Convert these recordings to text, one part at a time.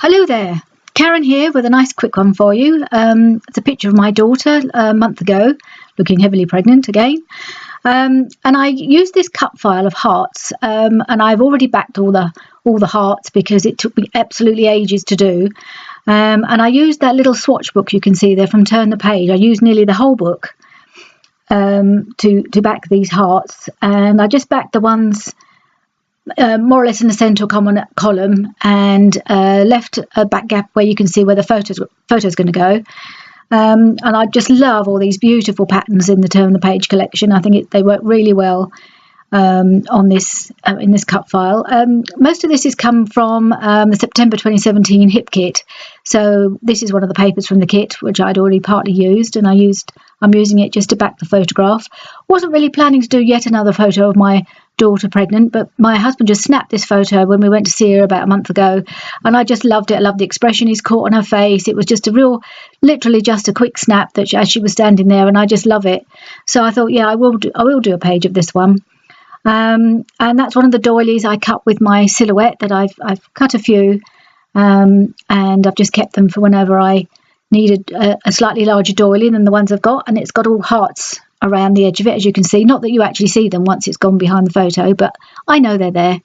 Hello there, Karen here with a nice quick one for you. It's a picture of my daughter a month ago, looking heavily pregnant again. And I used this cut file of hearts, and I've already backed all the hearts because it took me absolutely ages to do. And I used that little swatch book you can see there from Turn the Page. I used nearly the whole book to back these hearts, and I just backed the ones more or less in the central column and left a back gap where you can see where the photo's going to go. And I just love all these beautiful patterns in the Turn the Page collection. I think they work really well on this in this cut file. Most of this has come from the September 2017 hip kit. So this is one of the papers from the kit which I'd already partly used, and I'm using it just to back the photograph. Wasn't really planning to do yet another photo of my daughter pregnant, but my husband just snapped this photo when we went to see her about a month ago, and I just loved it. I loved the expression he's caught on her face. It was just literally just a quick snap that as she was standing there, and I just love it. So I thought, yeah, I will do a page of this one. And that's one of the doilies I cut with my silhouette that I've cut a few, and I've just kept them for whenever I needed a slightly larger doily than the ones I've got, and it's got all hearts around the edge of it, as you can see. Not that you actually see them once it's gone behind the photo, but I know they're there.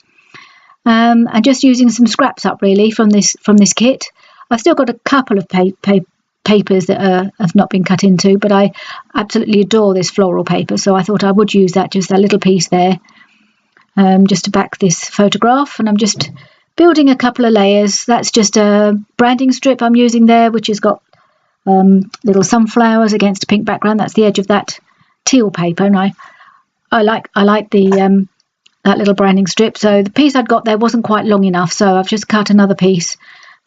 And just using some scraps up really from this kit. I've still got a couple of papers that have not been cut into, but I absolutely adore this floral paper, so I thought I would use that little piece there, just to back this photograph. And I'm just building a couple of layers. That's just a branding strip I'm using there, which has got little sunflowers against a pink background. That's the edge of that teal paper, and I like the that little branding strip. So the piece I'd got there wasn't quite long enough, so I've just cut another piece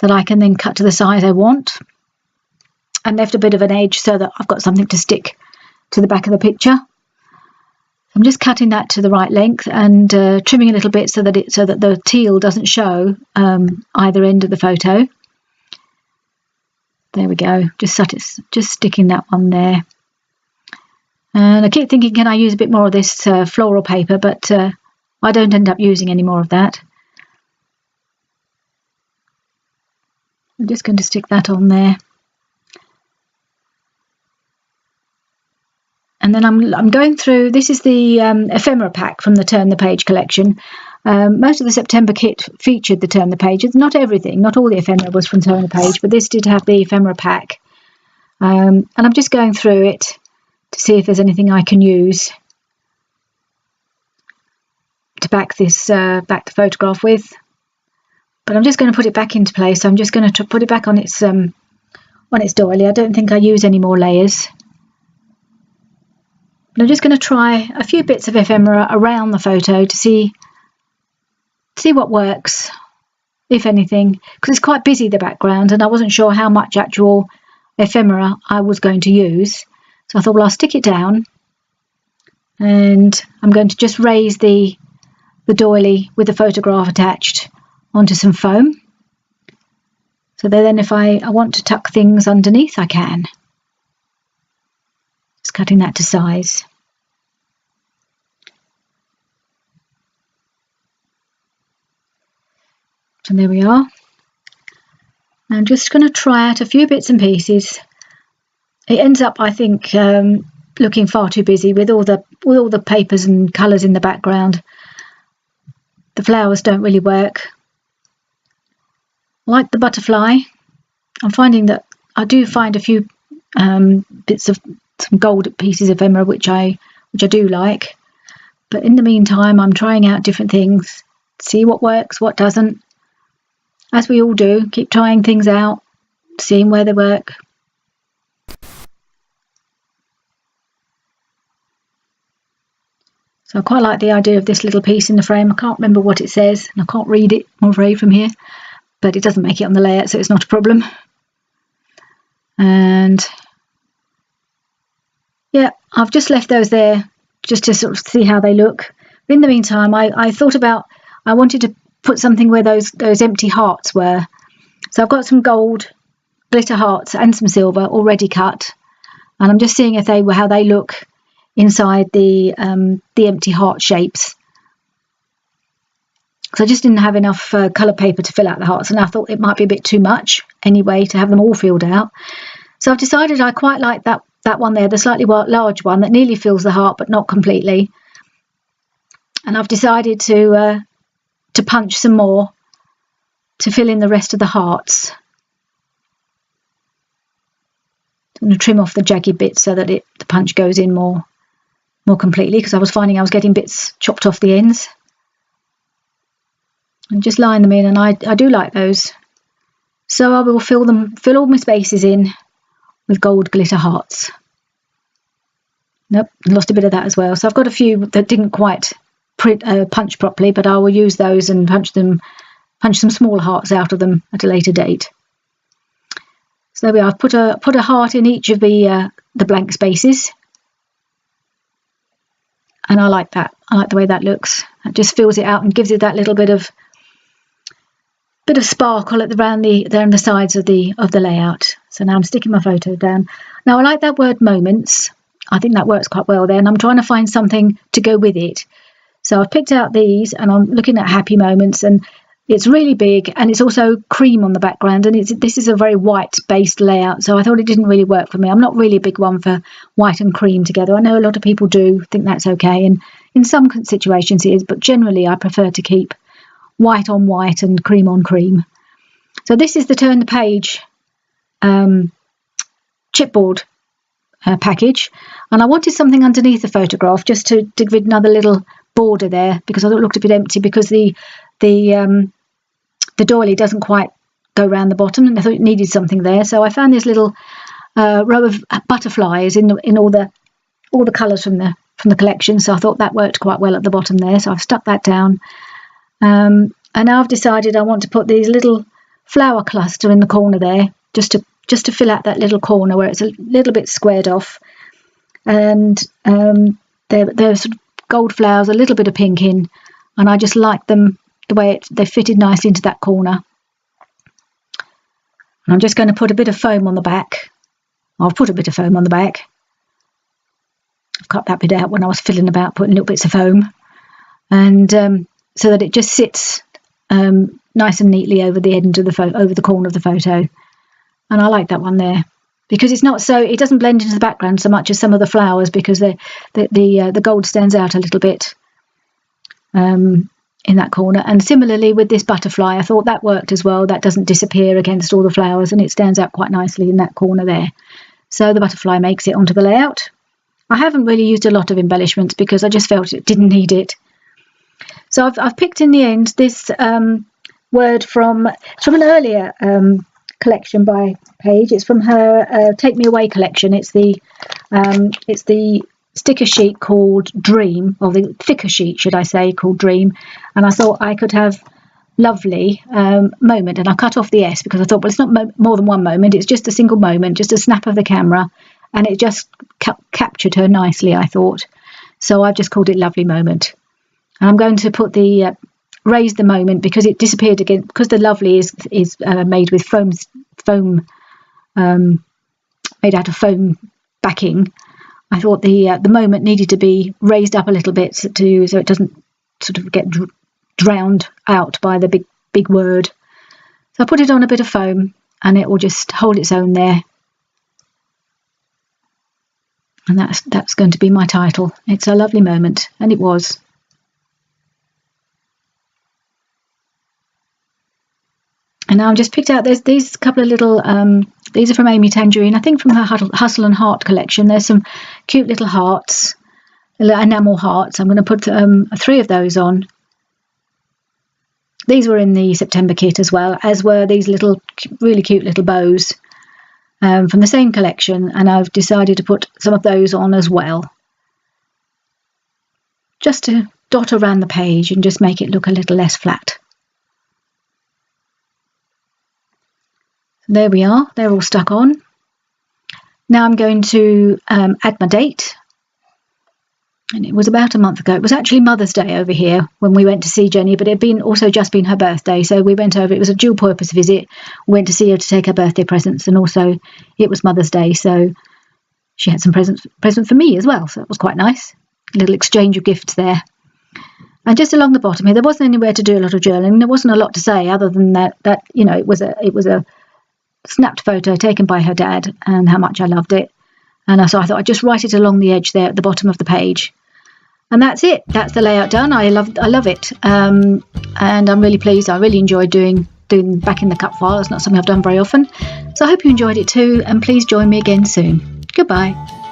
that I can then cut to the size I want, and left a bit of an edge so that I've got something to stick to the back of the picture. I'm just cutting that to the right length and trimming a little bit so that the teal doesn't show either end of the photo. There we go. Just sticking that one there. And I keep thinking, can I use a bit more of this floral paper, but I don't end up using any more of that. I'm just going to stick that on there. And then I'm going through, this is the ephemera pack from the Turn the Page collection. Most of the September kit featured the Turn the Page. It's not everything, not all the ephemera was from Turn the Page, but this did have the ephemera pack. And I'm just going through it to see if there's anything I can use to back the photograph with. But I'm just going to put it back into place. So I'm just going to put it back on its doily. I don't think I use any more layers. But I'm just going to try a few bits of ephemera around the photo to see what works, if anything, because it's quite busy, the background, and I wasn't sure how much actual ephemera I was going to use. So I thought, well, I'll stick it down, and I'm going to just raise the doily with the photograph attached onto some foam, so that then if I want to tuck things underneath, I can. Just cutting that to size. So there we are. I'm just going to try out a few bits and pieces. It ends up, I think, looking far too busy with all the papers and colours in the background. The flowers don't really work. Like the butterfly, I'm finding that I do find a few bits of some gold pieces of ephemera which I do like. But in the meantime, I'm trying out different things, see what works, what doesn't. As we all do, keep trying things out, seeing where they work. So I quite like the idea of this little piece in the frame. I can't remember what it says, and I can't read it, I'm afraid, from here. But it doesn't make it on the layout, so it's not a problem. And yeah, I've just left those there just to sort of see how they look. But in the meantime, I thought about, I wanted to put something where those empty hearts were. So I've got some gold glitter hearts and some silver already cut, and I'm just seeing how they look inside the empty heart shapes. because I just didn't have enough coloured paper to fill out the hearts, and I thought it might be a bit too much anyway to have them all filled out. So I've decided I quite like that one there, the slightly large one that nearly fills the heart but not completely. And I've decided to punch some more to fill in the rest of the hearts. I'm going to trim off the jagged bits so that the punch goes in more completely, because I was finding I was getting bits chopped off the ends. And just line them in, and I do like those. So I will fill all my spaces in with gold glitter hearts. Nope, lost a bit of that as well. So I've got a few that didn't quite punch properly, but I will use those and punch some small hearts out of them at a later date. So there we are. I've put a heart in each of the blank spaces, and I like that. I like the way that looks. It just fills it out and gives it that little bit of sparkle around the sides of the layout. So now I'm sticking my photo down. Now I like that word moments. I think that works quite well there, and I'm trying to find something to go with it. So I've picked out these, and I'm looking at happy moments, and it's really big, and it's also cream on the background, and this is a very white based layout, so I thought it didn't really work for me. I'm not really a big one for white and cream together. I know a lot of people do think that's okay, and in some situations it is, but generally I prefer to keep white on white and cream on cream. So this is the Turn the Page chipboard package, and I wanted something underneath the photograph just to give it another little border there, because I thought it looked a bit empty, because the doily doesn't quite go around the bottom, and I thought it needed something there. So I found this little row of butterflies in all the colours from the collection, so I thought that worked quite well at the bottom there, so I've stuck that down. And now I've decided I want to put these little flower cluster in the corner there, just to fill out that little corner where it's a little bit squared off, and they're sort of gold flowers, a little bit of pink in, and I just like them the way they fitted nicely into that corner. And I'm just going to put a bit of foam on the back. I've put a bit of foam on the back. I've cut that bit out when I was fiddling about putting little bits of foam, and so that it just sits nice and neatly over the end of over the corner of the photo. And I like that one there, because it's not so, it doesn't blend into the background so much as some of the flowers, because the gold stands out a little bit in that corner. And similarly with this butterfly, I thought that worked as well. That doesn't disappear against all the flowers, and it stands out quite nicely in that corner there. So the butterfly makes it onto the layout. I haven't really used a lot of embellishments because I just felt it didn't need it. So I've picked in the end this word from an earlier collection by Paige. It's from her Take Me Away collection. It's the sticker sheet called Dream, or the thicker sheet, should I say, called Dream. And I thought I could have lovely moment, and I cut off the S because I thought, well, it's not more than one moment, it's just a single moment, just a snap of the camera, and it just captured her nicely, I thought. So I've just called it Lovely Moment. And I'm going to put the raise the moment, because it disappeared again, because the lovely is made with foam made out of foam backing. I thought the moment needed to be raised up a little bit so it doesn't sort of get drowned out by the big word. So I put it on a bit of foam, and it will just hold its own there. And that's going to be my title. It's a lovely moment, and it was. And now I've just picked out these couple of little, these are from Amy Tangerine, I think from her Hustle and Heart collection. There's some cute little hearts, little enamel hearts. I'm going to put 3 of those on. These were in the September kit as well, as were these little, really cute little bows from the same collection. And I've decided to put some of those on as well, just to dot around the page and just make it look a little less flat. There we are, they're all stuck on. Now I'm going to add my date, and it was about a month ago. It was actually Mother's Day over here when we went to see Jenny, but it had also just been her birthday, so we went over. It was a dual purpose visit. We went to see her to take her birthday presents, and also it was Mother's Day, so she had some present for me as well, so that was quite nice. A little exchange of gifts there. And just along the bottom here, there wasn't anywhere to do a lot of journaling. There wasn't a lot to say other than that you know, it was a snapped photo taken by her dad and how much I loved it. And so I thought I'd just write it along the edge there at the bottom of the page. And that's it. That's the layout done. I love it. And I'm really pleased. I really enjoyed doing back in the cut file. It's not something I've done very often. So I hope you enjoyed it too. And please join me again soon. Goodbye.